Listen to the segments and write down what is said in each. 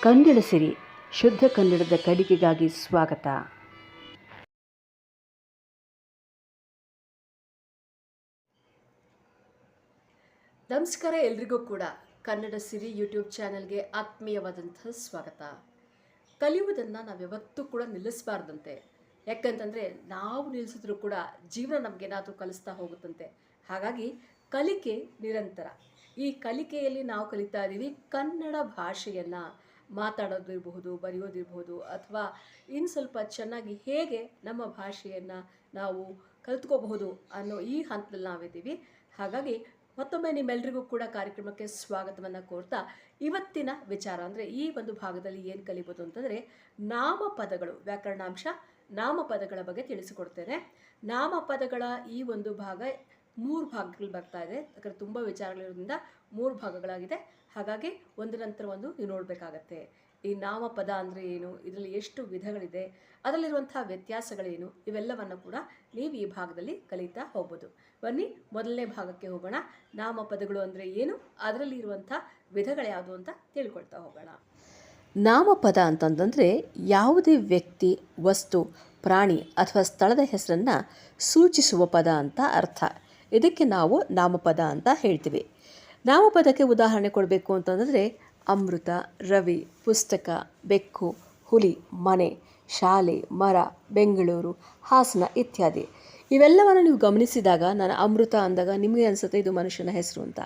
ಕನ್ನಡ ಸಿರಿ ಶುದ್ಧ ಕನ್ನಡದ ಕಲಿಕೆಗಾಗಿ ಸ್ವಾಗತ. ನಮಸ್ಕಾರ. ಎಲ್ರಿಗೂ ಕೂಡ ಕನ್ನಡ ಸಿರಿ ಯೂಟ್ಯೂಬ್ ಚಾನಲ್ಗೆ ಆತ್ಮೀಯವಾದಂಥ ಸ್ವಾಗತ. ಕಲಿಯುವುದನ್ನು ನಾವು ಯಾವತ್ತೂ ಕೂಡ ನಿಲ್ಲಿಸಬಾರ್ದಂತೆ. ಯಾಕಂತಂದರೆ ನಾವು ನಿಲ್ಲಿಸಿದ್ರೂ ಕೂಡ ಜೀವನ ನಮಗೇನಾದರೂ ಕಲಿಸ್ತಾ ಹೋಗುತ್ತಂತೆ. ಹಾಗಾಗಿ ಕಲಿಕೆ ನಿರಂತರ. ಈ ಕಲಿಕೆಯಲ್ಲಿ ನಾವು ಕಲಿತಾ ಇದ್ದೀವಿ ಕನ್ನಡ ಭಾಷೆಯನ್ನು ಮಾತಾಡೋದಿರಬಹುದು, ಬರೆಯೋದಿರಬಹುದು, ಅಥವಾ ಇನ್ನು ಸ್ವಲ್ಪ ಚೆನ್ನಾಗಿ ಹೇಗೆ ನಮ್ಮ ಭಾಷೆಯನ್ನು ನಾವು ಕಲಿತ್ಕೋಬಹುದು ಅನ್ನೋ ಈ ಹಂತದಲ್ಲಿ ನಾವಿದ್ದೀವಿ. ಹಾಗಾಗಿ ಮತ್ತೊಮ್ಮೆ ನಿಮ್ಮೆಲ್ಲರಿಗೂ ಕೂಡ ಕಾರ್ಯಕ್ರಮಕ್ಕೆ ಸ್ವಾಗತವನ್ನು ಕೋರ್ತಾ ಇವತ್ತಿನ ವಿಚಾರ ಅಂದರೆ ಈ ಒಂದು ಭಾಗದಲ್ಲಿ ಏನು ಕಲಿಬೋದು ಅಂತಂದರೆ ನಾಮಪದಗಳು, ವ್ಯಾಕರಣಾಂಶ, ನಾಮಪದಗಳ ಬಗ್ಗೆ ತಿಳಿಸಿಕೊಡ್ತೇನೆ. ನಾಮಪದಗಳ ಈ ಒಂದು ಭಾಗ 3 ಭಾಗಗಳು ಬರ್ತಾ ಇದೆ. ಯಾಕಂದರೆ ತುಂಬ ವಿಚಾರಗಳಿರೋದ್ರಿಂದ 3 ಭಾಗಗಳಾಗಿದೆ. ಹಾಗಾಗಿ ಒಂದರ ನಂತರ ಒಂದು ನೀವು ನೋಡಬೇಕಾಗತ್ತೆ. ಈ ನಾಮಪದ ಅಂದರೆ ಏನು, ಇದರಲ್ಲಿ ಎಷ್ಟು ವಿಧಗಳಿದೆ, ಅದರಲ್ಲಿರುವಂಥ ವ್ಯತ್ಯಾಸಗಳೇನು, ಇವೆಲ್ಲವನ್ನು ಕೂಡ ನೀವು ಈ ಭಾಗದಲ್ಲಿ ಕಲಿತಾ ಹೋಗ್ಬೋದು. ಬನ್ನಿ ಮೊದಲನೇ ಭಾಗಕ್ಕೆ ಹೋಗೋಣ. ನಾಮಪದಗಳು ಅಂದರೆ ಏನು, ಅದರಲ್ಲಿ ಇರುವಂಥ ವಿಧಗಳು ಯಾವುದು ಅಂತ ತಿಳ್ಕೊಳ್ತಾ ಹೋಗೋಣ. ನಾಮಪದ ಅಂತಂದರೆ ಯಾವುದೇ ವ್ಯಕ್ತಿ, ವಸ್ತು, ಪ್ರಾಣಿ ಅಥವಾ ಸ್ಥಳದ ಹೆಸರನ್ನು ಸೂಚಿಸುವ ಪದ ಅಂತ ಅರ್ಥ. ಇದಕ್ಕೆ ನಾವು ನಾಮಪದ ಅಂತ ಹೇಳ್ತೀವಿ. ನಾಮಪದಕ್ಕೆ ಉದಾಹರಣೆ ಕೊಡಬೇಕು ಅಂತಂದರೆ ಅಮೃತ, ರವಿ, ಪುಸ್ತಕ, ಬೆಕ್ಕು, ಹುಲಿ, ಮನೆ, ಶಾಲೆ, ಮರ, ಬೆಂಗಳೂರು, ಹಾಸನ ಇತ್ಯಾದಿ. ಇವೆಲ್ಲವನ್ನು ನೀವು ಗಮನಿಸಿದಾಗ, ನಾನು ಅಮೃತ ಅಂದಾಗ ನಿಮಗೆ ಅನಿಸುತ್ತೆ ಇದು ಮನುಷ್ಯನ ಹೆಸರು ಅಂತ.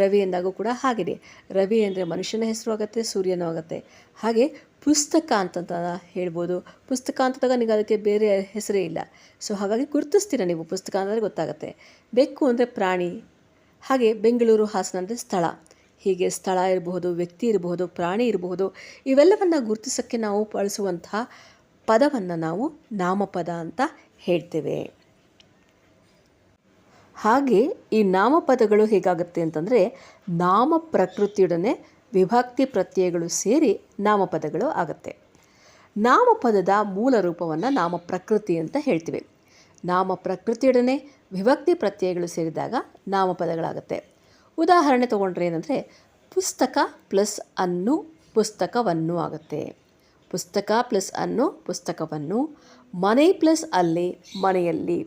ರವಿ ಎಂದಾಗೂ ಕೂಡ ಹಾಗಿದೆ. ರವಿ ಅಂದರೆ ಮನುಷ್ಯನ ಹೆಸರು ಆಗುತ್ತೆ, ಸೂರ್ಯನೂ ಆಗುತ್ತೆ. ಹಾಗೆ ಪುಸ್ತಕ ಅಂತಂತ ಹೇಳ್ಬೋದು. ಪುಸ್ತಕ ಅಂತಂದಾಗ ನಿಮಗೆ ಅದಕ್ಕೆ ಬೇರೆ ಹೆಸರೇ ಇಲ್ಲ. ಸೊ ಹಾಗಾಗಿ ಗುರುತಿಸ್ತೀರ ನೀವು, ಪುಸ್ತಕ ಅಂದರೆ ಗೊತ್ತಾಗುತ್ತೆ. ಬೆಕ್ಕು ಅಂದರೆ ಪ್ರಾಣಿ. ಹಾಗೆ ಬೆಂಗಳೂರು, ಹಾಸನ ಅಂದರೆ ಸ್ಥಳ. ಹೀಗೆ ಸ್ಥಳ ಇರಬಹುದು, ವ್ಯಕ್ತಿ ಇರಬಹುದು, ಪ್ರಾಣಿ ಇರಬಹುದು. ಇವೆಲ್ಲವನ್ನು ಗುರುತಿಸೋಕ್ಕೆ ನಾವು ಬಳಸುವಂತಹ ಪದವನ್ನು ನಾವು ನಾಮಪದ ಅಂತ ಹೇಳ್ತೇವೆ. ಹಾಗೆ ಈ ನಾಮಪದಗಳು ಹೇಗಾಗುತ್ತೆ ಅಂತಂದರೆ ನಾಮ ಪ್ರಕೃತಿಯೊಡನೆ ವಿಭಕ್ತಿ ಪ್ರತ್ಯಯಗಳು ಸೇರಿ ನಾಮಪದಗಳು ಆಗುತ್ತೆ. ನಾಮಪದದ ಮೂಲ ರೂಪವನ್ನು ನಾಮ ಪ್ರಕೃತಿ ಅಂತ ಹೇಳ್ತೀವಿ. ನಾಮ ಪ್ರಕೃತಿಯೊಡನೆ ವಿಭಕ್ತಿ ಪ್ರತ್ಯಯಗಳು ಸೇರಿದಾಗ ನಾಮಪದಗಳಾಗುತ್ತೆ. ಉದಾಹರಣೆ ತೊಗೊಂಡ್ರೆ ಏನಂದರೆ ಪುಸ್ತಕ ಪ್ಲಸ್ ಅನ್ನು ಪುಸ್ತಕವನ್ನು ಆಗುತ್ತೆ. ಪುಸ್ತಕ ಪ್ಲಸ್ ಅನ್ನು ಪುಸ್ತಕವನ್ನು, ಮನೆ ಪ್ಲಸ್ ಅಲ್ಲಿ ಮನೆಯಲ್ಲಿ.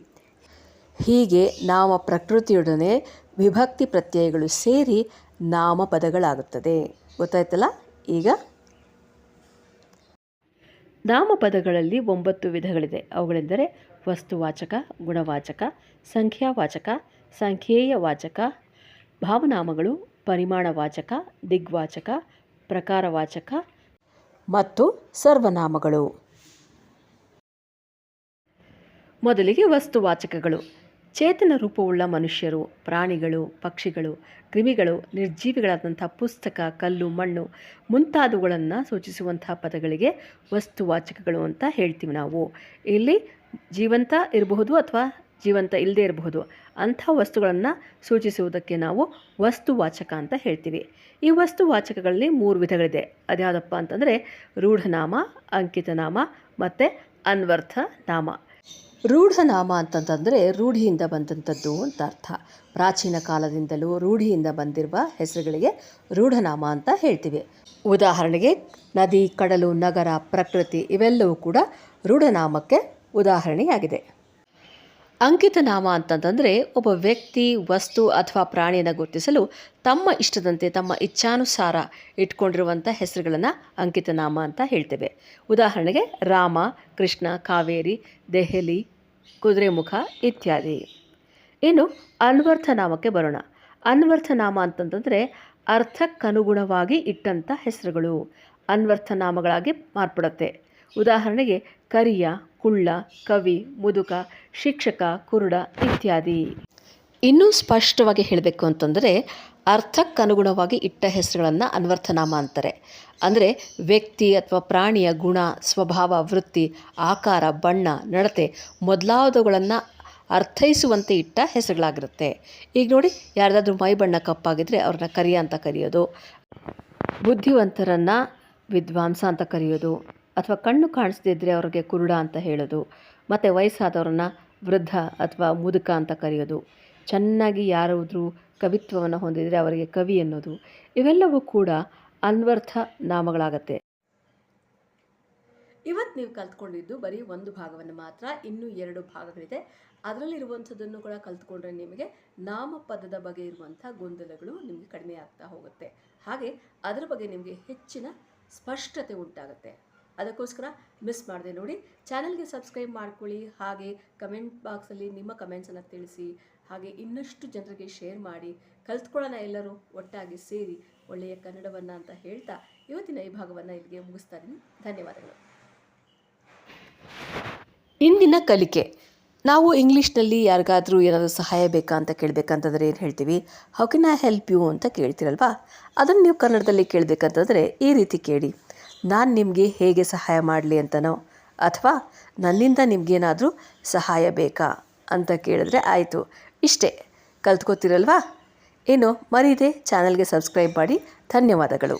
ಹೀಗೆ ನಾಮ ಪ್ರಕೃತಿಯೊಡನೆ ವಿಭಕ್ತಿ ಪ್ರತ್ಯಯಗಳು ಸೇರಿ ನಾಮಪದಗಳಾಗುತ್ತದೆ. ಗೊತ್ತಾಯ್ತಲ್ಲ? ಈಗ ನಾಮಪದಗಳಲ್ಲಿ 9 ವಿಧಗಳಿದೆ. ಅವುಗಳೆಂದರೆ ವಸ್ತುವಾಚಕ, ಗುಣವಾಚಕ, ಸಂಖ್ಯಾವಾಚಕ, ಸಂಖ್ಯೇಯ ವಾಚಕ, ಭಾವನಾಮಗಳು, ಪರಿಮಾಣವಾಚಕ, ದಿಗ್ವಾಚಕ, ಪ್ರಕಾರವಾಚಕ ಮತ್ತು ಸರ್ವನಾಮಗಳು. ಮೊದಲಿಗೆ ವಸ್ತುವಾಚಕಗಳು. ಚೇತನ ರೂಪವುಳ್ಳ ಮನುಷ್ಯರು, ಪ್ರಾಣಿಗಳು, ಪಕ್ಷಿಗಳು, ಕ್ರಿಮಿಗಳು, ನಿರ್ಜೀವಿಗಳಾದಂಥ ಪುಸ್ತಕ, ಕಲ್ಲು, ಮಣ್ಣು ಮುಂತಾದವುಗಳನ್ನು ಸೂಚಿಸುವಂಥ ಪದಗಳಿಗೆ ವಸ್ತುವಾಚಕಗಳು ಅಂತ ಹೇಳ್ತೀವಿ ನಾವು. ಇಲ್ಲಿ ಜೀವಂತ ಇರಬಹುದು ಅಥವಾ ಜೀವಂತ ಇಲ್ಲದೇ ಇರಬಹುದು ಅಂಥ ವಸ್ತುಗಳನ್ನು ಸೂಚಿಸುವುದಕ್ಕೆ ನಾವು ವಸ್ತುವಾಚಕ ಅಂತ ಹೇಳ್ತೀವಿ. ಈ ವಸ್ತುವಾಚಕಗಳಲ್ಲಿ 3 ವಿಧಗಳಿದೆ. ಅದ್ಯಾವುದಪ್ಪ ಅಂತಂದರೆ ರೂಢನಾಮ, ಅಂಕಿತನಾಮ ಮತ್ತು ಅನ್ವರ್ಥ ನಾಮ. ರೂಢನಾಮ ಅಂತಂತಂದರೆ ರೂಢಿಯಿಂದ ಬಂದಂಥದ್ದು ಅಂತ ಅರ್ಥ. ಪ್ರಾಚೀನ ಕಾಲದಿಂದಲೂ ರೂಢಿಯಿಂದ ಬಂದಿರುವ ಹೆಸರುಗಳಿಗೆ ರೂಢನಾಮ ಅಂತ ಹೇಳ್ತೀವಿ. ಉದಾಹರಣೆಗೆ ನದಿ, ಕಡಲು, ನಗರ, ಪ್ರಕೃತಿ ಇವೆಲ್ಲವೂ ಕೂಡ ರೂಢನಾಮಕ್ಕೆ ಉದಾಹರಣೆಯಾಗಿದೆ. ಅಂಕಿತನಾಮ ಅಂತಂತಂದರೆ ಒಬ್ಬ ವ್ಯಕ್ತಿ, ವಸ್ತು ಅಥವಾ ಪ್ರಾಣಿಯನ್ನು ಗುರುತಿಸಲು ತಮ್ಮ ಇಷ್ಟದಂತೆ, ತಮ್ಮ ಇಚ್ಛಾನುಸಾರ ಇಟ್ಕೊಂಡಿರುವಂಥ ಹೆಸರುಗಳನ್ನು ಅಂಕಿತನಾಮ ಅಂತ ಹೇಳ್ತೇವೆ. ಉದಾಹರಣೆಗೆ ರಾಮ, ಕೃಷ್ಣ, ಕಾವೇರಿ, ದೆಹಲಿ, ಕುದುರೆಮುಖ ಇತ್ಯಾದಿ. ಇನ್ನು ಅನ್ವರ್ಥನಾಮಕ್ಕೆ ಬರೋಣ. ಅನ್ವರ್ಥನಾಮ ಅಂತಂತಂದರೆ ಅರ್ಥಕ್ಕನುಗುಣವಾಗಿ ಇಟ್ಟಂಥ ಹೆಸರುಗಳು ಅನ್ವರ್ಥನಾಮಗಳಾಗಿ ಮಾರ್ಪಡುತ್ತೆ. ಉದಾಹರಣೆಗೆ ಕರಿಯ, ಕುಳ್ಳ, ಕವಿ, ಮುದುಕ, ಶಿಕ್ಷಕ, ಕುರುಡ ಇತ್ಯಾದಿ. ಇನ್ನೂ ಸ್ಪಷ್ಟವಾಗಿ ಹೇಳಬೇಕು ಅಂತಂದರೆ ಅರ್ಥಕ್ಕನುಗುಣವಾಗಿ ಇಟ್ಟ ಹೆಸರುಗಳನ್ನು ಅನ್ವರ್ಥನಾಮ ಅಂತಾರೆ. ಅಂದರೆ ವ್ಯಕ್ತಿ ಅಥವಾ ಪ್ರಾಣಿಯ ಗುಣ, ಸ್ವಭಾವ, ವೃತ್ತಿ, ಆಕಾರ, ಬಣ್ಣ, ನಡತೆ ಮೊದಲಾದವುಗಳನ್ನು ಅರ್ಥೈಸುವಂತೆ ಇಟ್ಟ ಹೆಸರುಗಳಾಗಿರುತ್ತೆ. ಈಗ ನೋಡಿ, ಯಾರ್ದಾದ್ರೂ ಮೈ ಬಣ್ಣ ಕಪ್ಪಾಗಿದ್ದರೆ ಅವ್ರನ್ನ ಕರಿಯ ಅಂತ ಕರೆಯೋದು, ಬುದ್ಧಿವಂತರನ್ನು ವಿದ್ವಾಂಸ ಅಂತ ಕರೆಯೋದು, ಅಥವಾ ಕಣ್ಣು ಕಾಣಿಸದೇ ಇದ್ದರೆ ಅವ್ರಿಗೆ ಕುರುಡ ಅಂತ ಹೇಳೋದು, ಮತ್ತು ವಯಸ್ಸಾದವ್ರನ್ನ ವೃದ್ಧ ಅಥವಾ ಮುದುಕ ಅಂತ ಕರೆಯೋದು, ಚೆನ್ನಾಗಿ ಯಾರಾದರೂ ಕವಿತ್ವವನ್ನು ಹೊಂದಿದರೆ ಅವರಿಗೆ ಕವಿ ಅನ್ನೋದು. ಇವೆಲ್ಲವೂ ಕೂಡ ಅನ್ವರ್ಥ ನಾಮಗಳಾಗತ್ತೆ. ಇವತ್ತು ನೀವು ಕಲ್ತ್ಕೊಂಡಿದ್ದು ಬರೀ ಒಂದು ಭಾಗವನ್ನು ಮಾತ್ರ, ಇನ್ನೂ 2 ಭಾಗಗಳಿದೆ. ಅದರಲ್ಲಿರುವಂಥದ್ದನ್ನು ಕೂಡ ಕಲ್ತ್ಕೊಂಡ್ರೆ ನಿಮಗೆ ನಾಮಪದದ ಬಗ್ಗೆ ಇರುವಂಥ ಗೊಂದಲಗಳು ನಿಮಗೆ ಕಡಿಮೆ ಆಗ್ತಾ ಹೋಗುತ್ತೆ. ಹಾಗೆ ಅದರ ಬಗ್ಗೆ ನಿಮಗೆ ಹೆಚ್ಚಿನ ಸ್ಪಷ್ಟತೆ ಉಂಟಾಗುತ್ತೆ. ಅದಕ್ಕೋಸ್ಕರ ಮಿಸ್ ಮಾಡದೆ ನೋಡಿ, ಚಾನಲ್ಗೆ ಸಬ್ಸ್ಕ್ರೈಬ್ ಮಾಡ್ಕೊಳ್ಳಿ. ಹಾಗೆ ಕಮೆಂಟ್ ಬಾಕ್ಸಲ್ಲಿ ನಿಮ್ಮ ಕಮೆಂಟ್ಸನ್ನು ತಿಳಿಸಿ. ಹಾಗೆ ಇನ್ನಷ್ಟು ಜನರಿಗೆ ಶೇರ್ ಮಾಡಿ. ಕಲ್ತ್ಕೊಳ್ಳೋಣ ಎಲ್ಲರೂ ಒಟ್ಟಾಗಿ ಸೇರಿ ಒಳ್ಳೆಯ ಕನ್ನಡವನ್ನು ಅಂತ ಹೇಳ್ತಾ ಇವತ್ತಿನ ಈ ಭಾಗವನ್ನು ಇಲ್ಲಿಗೆ ಮುಗಿಸ್ತಾ ಇದ್ದೀನಿ. ಧನ್ಯವಾದಗಳು. ಇಂದಿನ ಕಲಿಕೆ. ನಾವು ಇಂಗ್ಲೀಷ್ನಲ್ಲಿ ಯಾರಿಗಾದರೂ ಏನಾದರೂ ಸಹಾಯ ಬೇಕಾ ಅಂತ ಕೇಳಬೇಕಂತಂದರೆ ಏನು ಹೇಳ್ತೀವಿ? How can I help you ಅಂತ ಕೇಳ್ತೀರಲ್ವಾ? ಅದನ್ನು ನೀವು ಕನ್ನಡದಲ್ಲಿ ಕೇಳಬೇಕಂತಂದರೆ ಈ ರೀತಿ ಕೇಳಿ, ನಾನು ನಿಮಗೆ ಹೇಗೆ ಸಹಾಯ ಮಾಡಲಿ ಅಂತನೋ, ಅಥವಾ ನನ್ನಿಂದ ನಿಮಗೇನಾದರೂ ಸಹಾಯ ಬೇಕಾ ಅಂತ ಕೇಳಿದ್ರೆ ಆಯಿತು. ಇಷ್ಟೇ, ಕಲ್ತ್ಕೋತೀರಲ್ವಾ? ಏನು ಮರೀದೆ ಚಾನಲ್ಗೆ ಸಬ್ಸ್ಕ್ರೈಬ್ ಮಾಡಿ. ಧನ್ಯವಾದಗಳು.